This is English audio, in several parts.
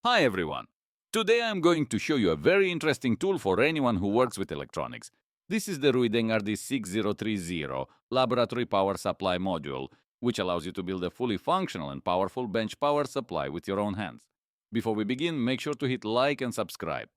Hi everyone! Today I'm going to show you a very interesting tool for anyone who works with electronics. This is the RuiDeng RD6030 laboratory power supply module, which allows you to build a fully functional and powerful bench power supply with your own hands. Before we begin, make sure to hit like and subscribe.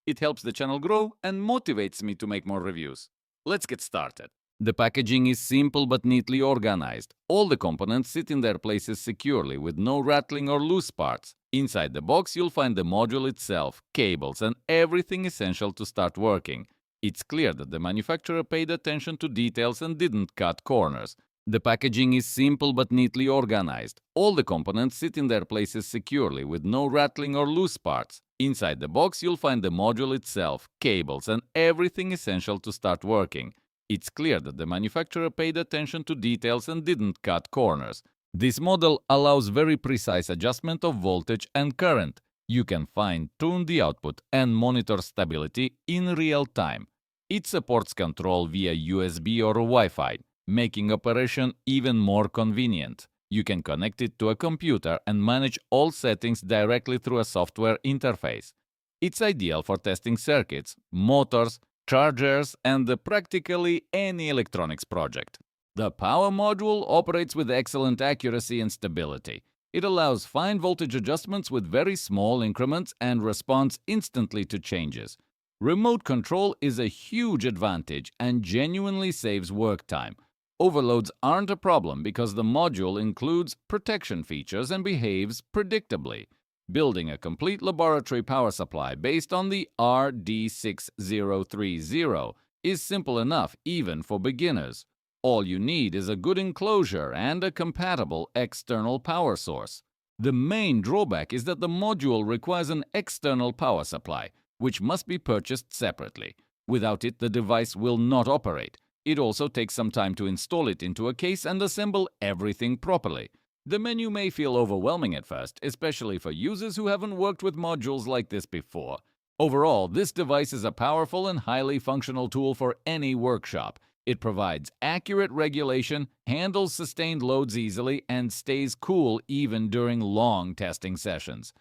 It helps the channel grow and motivates me to make more reviews. Let's get started. The packaging is simple but neatly organized. All the components sit in their places securely with no rattling or loose parts. Inside the box you'll find the module itself, cables, and everything essential to start working. It's clear that the manufacturer paid attention to details and didn't cut corners. The packaging is simple but neatly organized. All the components sit in their places securely with no rattling or loose parts. Inside the box you'll find the module itself, cables, and everything essential to start working. It's clear that the manufacturer paid attention to details and didn't cut corners. This model allows very precise adjustment of voltage and current. You can fine-tune the output and monitor stability in real time. It supports control via USB or Wi-Fi, making operation even more convenient. You can connect it to a computer and manage all settings directly through a software interface. It's ideal for testing circuits, motors, chargers, and practically any electronics project. The power module operates with excellent accuracy and stability. It allows fine voltage adjustments with very small increments and responds instantly to changes. Remote control is a huge advantage and genuinely saves work time. Overloads aren't a problem because the module includes protection features and behaves predictably. Building a complete laboratory power supply based on the RD6030 is simple enough even for beginners. All you need is a good enclosure and a compatible external power source. The main drawback is that the module requires an external power supply, which must be purchased separately. Without it, the device will not operate. It also takes some time to install it into a case and assemble everything properly. The menu may feel overwhelming at first, especially for users who haven't worked with modules like this before. Overall, this device is a powerful and highly functional tool for any workshop. It provides accurate regulation, handles sustained loads easily, and stays cool even during long testing sessions.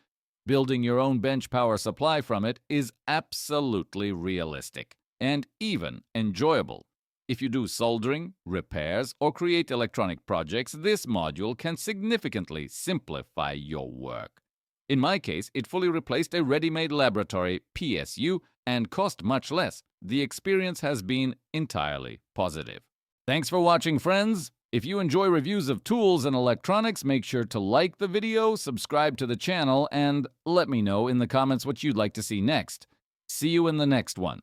Building your own bench power supply from it is absolutely realistic and even enjoyable. If you do soldering, repairs, or create electronic projects, this module can significantly simplify your work. In my case, it fully replaced a ready-made laboratory PSU and cost much less. The experience has been entirely positive. Thanks for watching, friends! If you enjoy reviews of tools and electronics, make sure to like the video, subscribe to the channel, and let me know in the comments what you'd like to see next. See you in the next one.